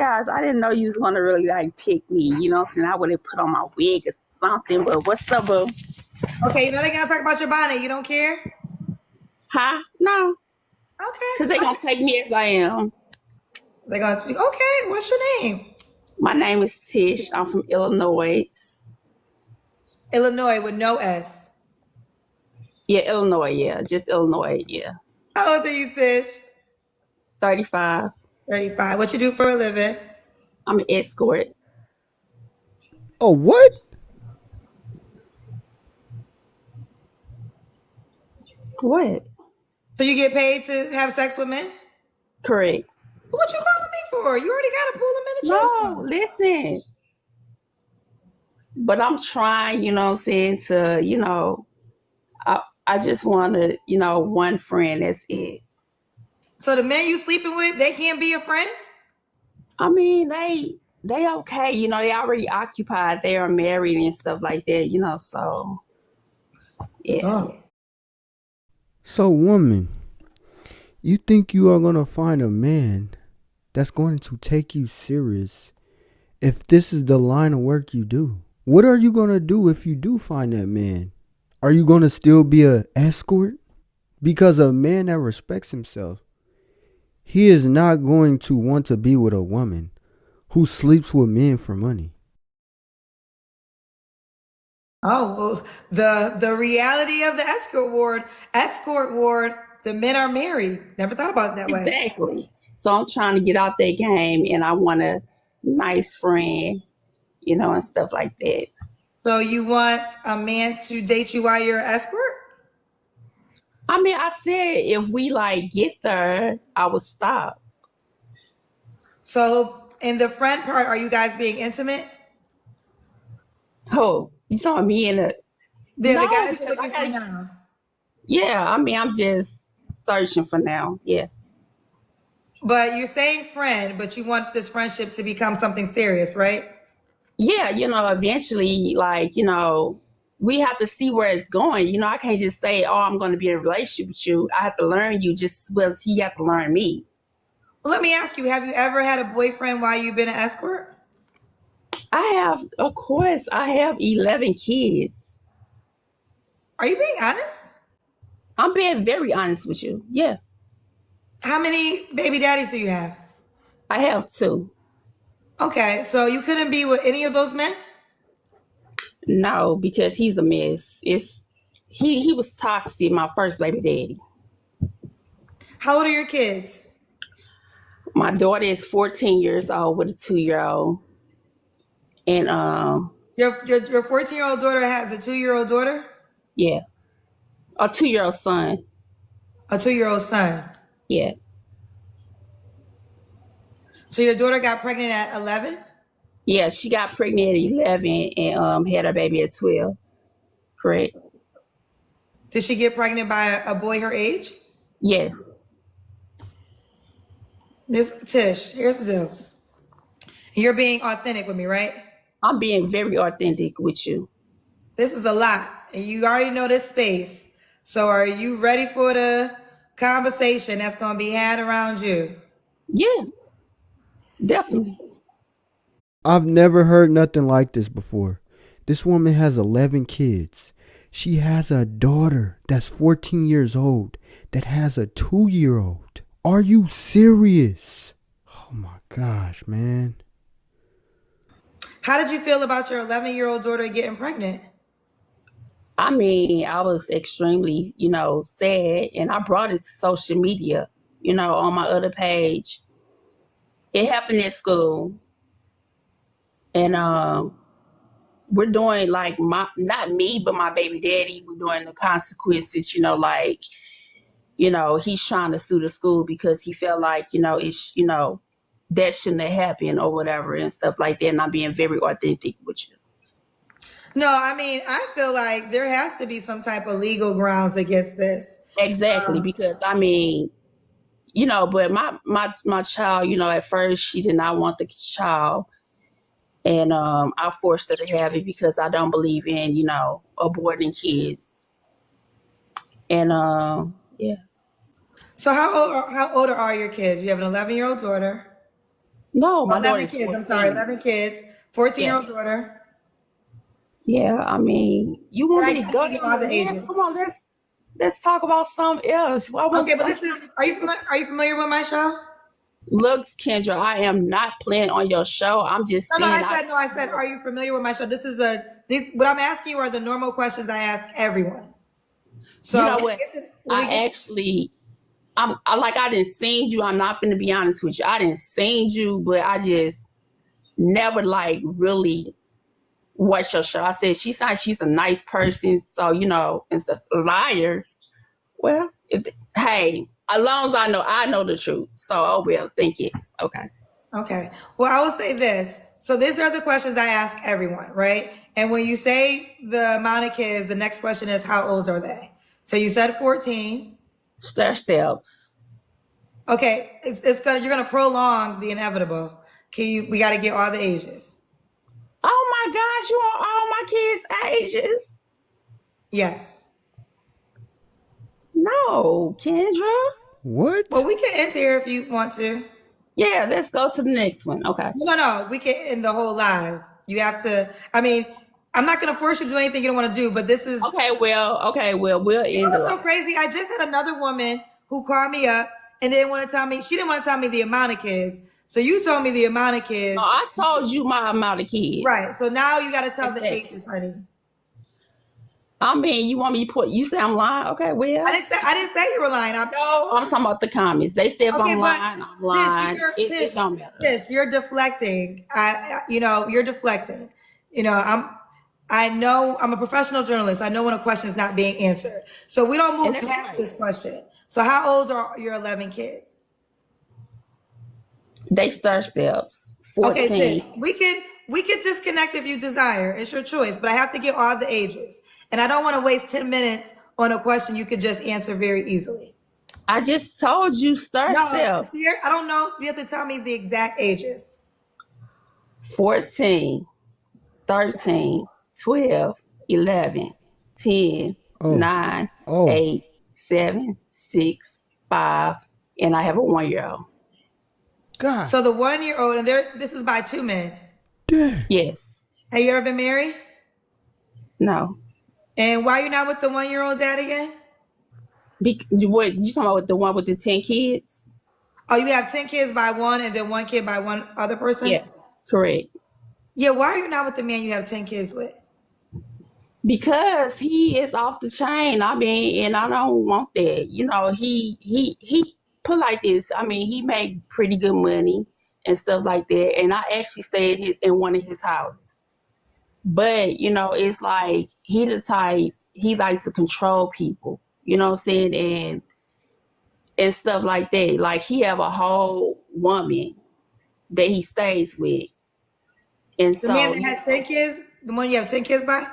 gosh, I didn't know you was gonna really like pick me. You know what I'm saying? I would have put on my wig or something. But what's up, boo? Okay, you know they gonna talk about your bonnet. You don't care? Huh? No, Okay. because they gonna take me as I am. They're gonna say, okay, what's your name? My name is Tish. I'm from Illinois. Illinois with no S. Yeah, Illinois. Yeah, just Illinois. Yeah, How old are you, Tish? 35. 35. What you do for a living? I'm an escort. Oh, what? What? So you get paid to have sex with men? Correct. What you calling me for? You already got a pool of men to choose No, from. listen. But I'm trying. You know what I'm saying? I just want to. One friend. That's it. So the men you sleeping with, they can't be your friend? I mean, they okay. They already occupied. They are married and stuff like that. So yeah. Oh. So, woman, you think you are going to find a man that's going to take you serious if this is the line of work you do? What are you going to do if you do find that man? Are you going to still be a escort? Because a man that respects himself, he is not going to want to be with a woman who sleeps with men for money. Oh, well, the reality of the escort ward, the men are married. Never thought about it that way. Exactly. So I'm trying to get out that game, and I want a nice friend, and stuff like that. So you want a man to date you while you're an escort? I mean, I said if we like get there, I would stop. So in the friend part, are you guys being intimate? Oh, you saw me in a The guy no that you're because I looking for got now. yeah. I mean, I'm just searching for now. Yeah. But you're saying friend, but you want this friendship to become something serious, right? Yeah, eventually, like, we have to see where it's going. I can't just say, oh, I'm going to be in a relationship with you. I have to learn you just as well as he have to learn me. Well, let me ask you, have you ever had a boyfriend while you've been an escort? Of course, I have 11 kids. Are you being honest? I'm being very honest with you. Yeah, How many baby daddies do you have? I have two. Okay, so you couldn't be with any of those men? No, because he's a mess. He was toxic, my first baby daddy. How old are your kids? My daughter is 14 years old with a 2-year-old. And Your 14-year-old daughter has a 2-year-old daughter? yeah, a 2-year-old son. A 2-year-old son. Yeah. So your daughter got pregnant at 11? Yeah, she got pregnant at 11 and had her baby at 12. Correct? Did she get pregnant by a boy her age? Yes. This Tish, here's the deal. You're being authentic with me, right? I'm being very authentic with you. This is a lot, and you already know this space. So are you ready for the conversation that's going to be had around you? Yeah, definitely. I've never heard nothing like this before. This woman has 11 kids. She has a daughter that's 14 years old that has a 2-year-old. Are you serious? Oh my gosh, man. How did you feel about your 11-year-old daughter getting pregnant? I mean, I was extremely, sad, and I brought it to social media, on my other page. It happened at school, and we're doing like not me, but my baby daddy. We're doing the consequences, like he's trying to sue the school because he felt like, that shouldn't have happened or whatever and stuff like that. And I'm being very authentic with you. No, I mean, I feel like there has to be some type of legal grounds against this. Exactly. Because I mean, but my child, at first she did not want the child. And I forced her to have it because I don't believe in, aborting kids. And yeah. So how old are your kids? You have an 11-year-old daughter. No, my daughter 11 is kids. I'm sorry, 14. 11 kids. 14-year-old Yes. daughter. Yeah, I mean, you And want I me to gotta go give you down all the the list? ages. Come on, let's talk about something else. Well, Okay, but I'm this is. trying to Are you familiar with my show? look, Kendra, I am not playing on your show. I'm just No, no. saying I I said no. I said, are you familiar with my show? This is a. What I'm asking you are the normal questions I ask everyone. you So know when we what? get to when we get I to actually I didn't seen you. I'm not gonna be honest with you. I didn't seen you, but I just never like really watched your show. I said she's a nice person, so and stuff. Liar. Well, hey, as long as I know the truth. So oh well, thank you. Okay. Okay. Well, I will say this. So these are the questions I ask everyone, right? And when you say the amount of kids, the next question is how old are they? So you said 14. Stair steps. Okay, you're gonna prolong the inevitable. We gotta get all the ages. Oh my gosh, you want all my kids' ages? Yes. No, Kendra. Well, What? we can end here if you want to. Yeah, let's go to the next one. Okay. No, no, we can end the whole live. You have to. I mean, I'm not gonna force you to do anything you don't want to do, but this is. Okay, well, we'll You know end the what's so live. crazy? I just had another woman who called me up and didn't want to tell me. She didn't want to tell me the amount of kids. So you told me the amount of No, kids. I told you my amount of kids. Right. So now you got to tell the Exactly. ages, honey. I mean, you want me to you say I'm lying? Okay, well, I didn't say you were lying. no, I'm talking about the comments. They say if Okay, I'm but lying, I'm Tish, lying. It don't matter. You're deflecting. You're deflecting. I know I'm a professional journalist. I know when a question is not being answered. So we don't And move that's past right. this question. So how old are your 11 kids? They start steps. Okay, Tish, 14. we can disconnect if you desire. It's your choice, but I have to get all the ages. And I don't want to waste 10 minutes on a question you could just answer very easily. I just told you start No, step. here, I don't know. You have to tell me the exact ages. 14, 13, 12, 11, 10, Oh, 9, oh, 8, 7, 6, 5, and I have a 1-year-old. God So the 1 year old, and this is by two men. damn. Yes. Have you ever been married? No. And why you not with the 1 year old dad again? What you talking about with the one with the 10 kids? Oh, you have 10 kids by one and then one kid by one other person? Yeah. Correct. Yeah, why are you not with the man you have 10 kids with? Because he is off the chain. I mean, and I don't want that. He put like this. I mean, he made pretty good money and stuff like that. And I actually stayed in one of his houses. But it's like he the type he like to control people. You know what I'm saying? And stuff like that. Like he have a whole woman that he stays with, and The man so that has 10 kids, the one you have 10 kids by?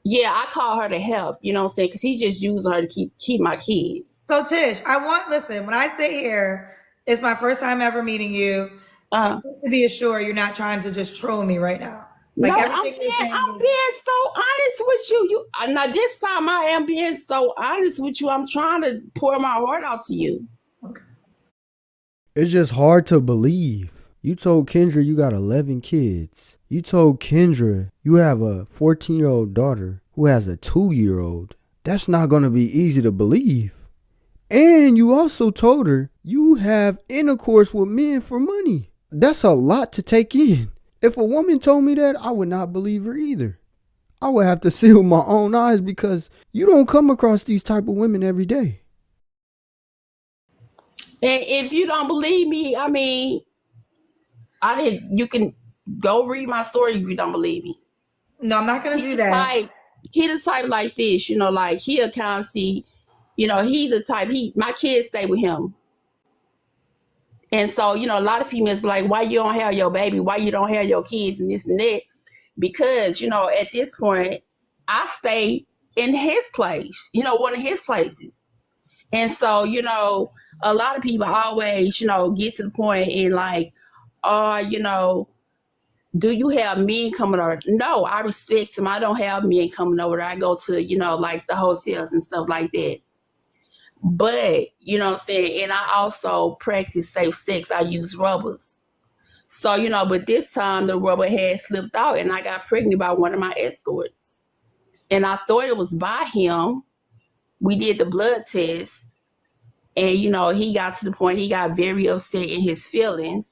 yeah, I call her to help. You know what I'm saying? Because he just using her to keep my kids. So Tish, listen, when I sit here, it's my first time ever meeting you. I Uh, want to be assured you're not trying to just troll me right now. no, Like I'm everything you're being saying I'm being so honest with you. Now this time I am being so honest with you. I'm trying to pour my heart out to you. okay. It's just hard to believe. You told Kendra you got 11 kids. You told Kendra you have a 14-year-old daughter who has a 2-year-old. That's not going to be easy to believe. And you also told her you have intercourse with men for money. That's a lot to take in. If a woman told me that, I would not believe her either. I would have to see with my own eyes because you don't come across these type of women every day. And if you don't believe me, I mean, I did. You can go read my story if you don't believe me. No, I'm not gonna He do the that. type. He the type like this. Like he'll constantly. He the type. My kids stay with him. And so, a lot of females be like, why you don't have your baby? Why you don't have your kids and this and that? Because, at this point, I stay in his place, one of his places. And so, a lot of people always, get to the point and like, oh, do you have men coming over? No, I respect him. I don't have men coming over. I go to, like the hotels and stuff like that. But, you know what I'm saying? And I also practice safe sex. I use rubbers. So, but this time the rubber had slipped out and I got pregnant by one of my escorts. And I thought it was by him. We did the blood test. And, he got to the point he got very upset in his feelings.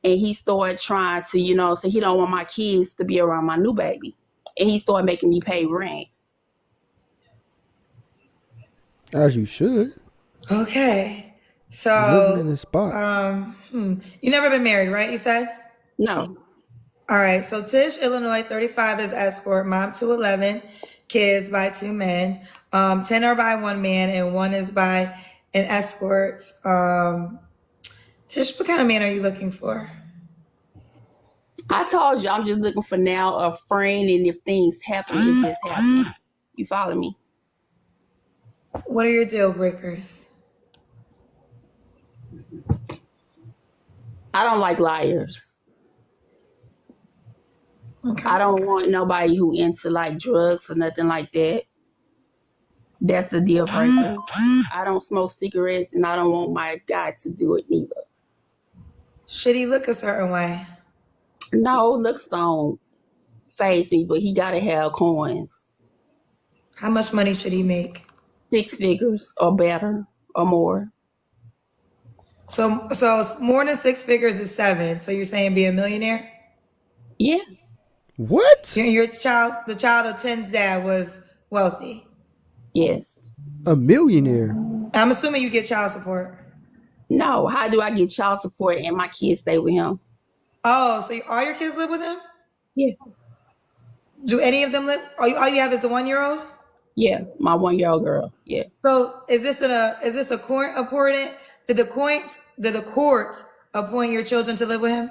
And he started trying to, say he don't want my kids to be around my new baby. And he started making me pay rent. As you should. Okay. Living in So, the spot. You never been married, right? You said? No. All right. So Tish, Illinois, 35 is escort, mom to 11, kids by 2 men. 10 are by 1 man and 1 is by an escort. Tish, what kind of man are you looking for? I told you I'm just looking for now a friend, and if things happen, it just happen. You follow me? What are your deal breakers? I don't like liars. Okay. I don't want nobody who into like drugs or nothing like that. That's a deal breaker. I don't smoke cigarettes, and I don't want my guy to do it neither. Should he look a certain way? No, looks don't faze me, but he gotta have coins. How much money should he make? 6 figures or better or more. So more than 6 figures is 7. So you're saying be a millionaire? Yeah. What? Your child, the child of 10's dad was wealthy. Yes. A millionaire? I'm assuming you get child support. No. How do I get child support and my kids stay with him? Oh, so all your kids live with him? Yeah. Do any of them live? All you have is the 1-year-old? Yeah. My 1-year-old girl. Yeah. So is this a court appointed? Did the court appoint your children to live with him?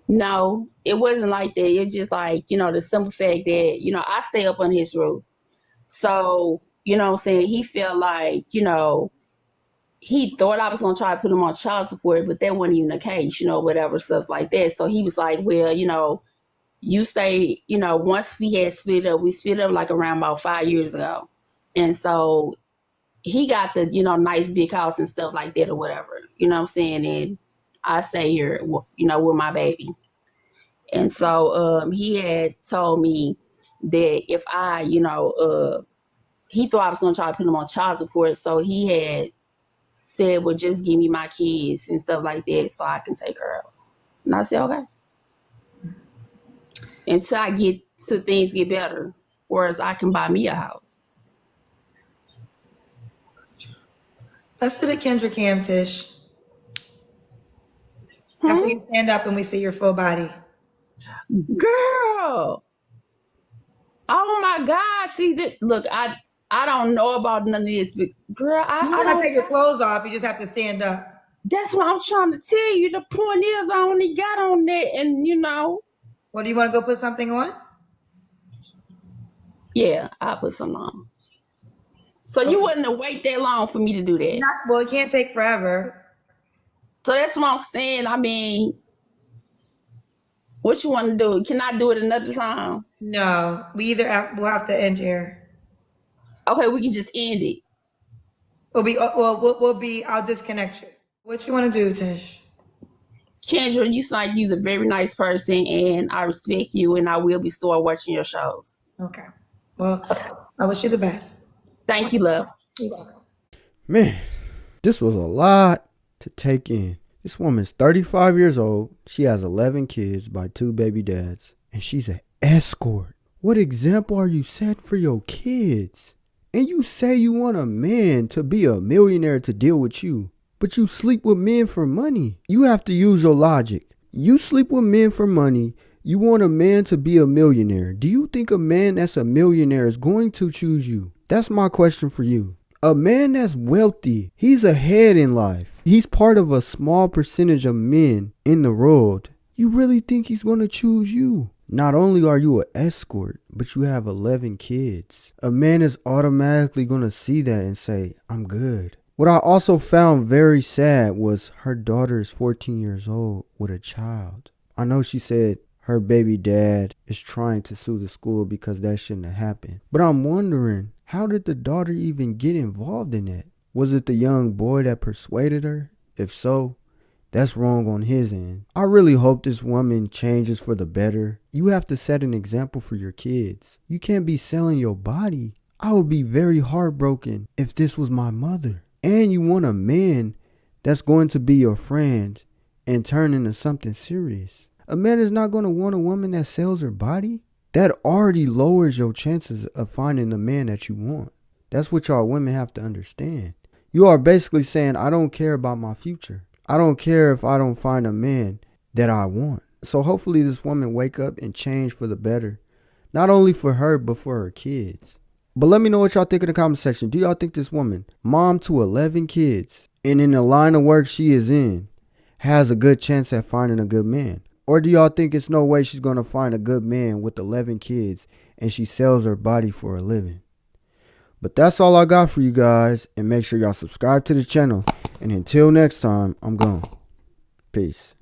No, it wasn't like that. It's just like, the simple fact that, I stay up on his roof. So, what I'm saying? He felt like, he thought I was going to try to put him on child support, but that wasn't even the case, whatever, stuff like that. So he was like, well, you stay, once we had we split up like around about 5 years ago. And so he got the, nice big house and stuff like that or whatever, you know what I'm saying? And I stay here, with my baby. And so he had told me that if I, he thought I was going to try to put him on child support. So he had said, well, just give me my kids and stuff like that so I can take her out. And I said, okay. Until things get better, whereas I can buy me a house. Let's do the Kendra Cam, Tish. That's when you stand up and we see your full body. Girl. Oh my gosh. See that? Look, I don't know about none of this, but girl, You don't have to take your clothes off. You just have to stand up. That's what I'm trying to tell you. The point is, I only got on that, and Well, do you want to go put something on? Yeah, I'll put some on. So you wouldn't wait that long for me to do that. Well, it can't take forever. So that's what I'm saying. I mean, what you want to do? Can I do it another time? No, we'll have to end here. Okay, we can just end it. I'll disconnect you. What you want to do, Tish? Kendra, you sound like you're a very nice person, and I respect you, and I will be still watching your shows. Okay. Well, I wish you the best. Thank you, love. You're welcome. Man, this was a lot to take in. This woman's 35 years old. She has 11 kids by 2 baby dads, and she's an escort. What example are you setting for your kids? And you say you want a man to be a millionaire to deal with you, but you sleep with men for money. You have to use your logic. You sleep with men for money. You want a man to be a millionaire. Do you think a man that's a millionaire is going to choose you? That's my question for you. A man that's wealthy, he's ahead in life. He's part of a small percentage of men in the world. You really think he's going to choose you? Not only are you an escort, but you have 11 kids. A man is automatically going to see that and say, I'm good. What I also found very sad was her daughter is 14 years old with a child. I know she said her baby dad is trying to sue the school because that shouldn't have happened. But I'm wondering, how did the daughter even get involved in that? Was it the young boy that persuaded her? If so, That's wrong on his end. I really hope this woman changes for the better. You have to set an example for your kids. You can't be selling your body. I would be very heartbroken if this was my mother. And you want a man that's going to be your friend and turn into something serious. A man is not going to want a woman that sells her body. That already lowers your chances of finding the man that you want. That's what y'all women have to understand. You are basically saying, I don't care about my future. I don't care if I don't find a man that I want. So hopefully this woman wake up and change for the better. Not only for her, but for her kids. But let me know what y'all think in the comment section. Do y'all think this woman, mom to 11 kids, and in the line of work she is in, has a good chance at finding a good man? Or do y'all think it's no way she's going to find a good man with 11 kids and she sells her body for a living? But that's all I got for you guys. And make sure y'all subscribe to the channel. And until next time, I'm gone. Peace.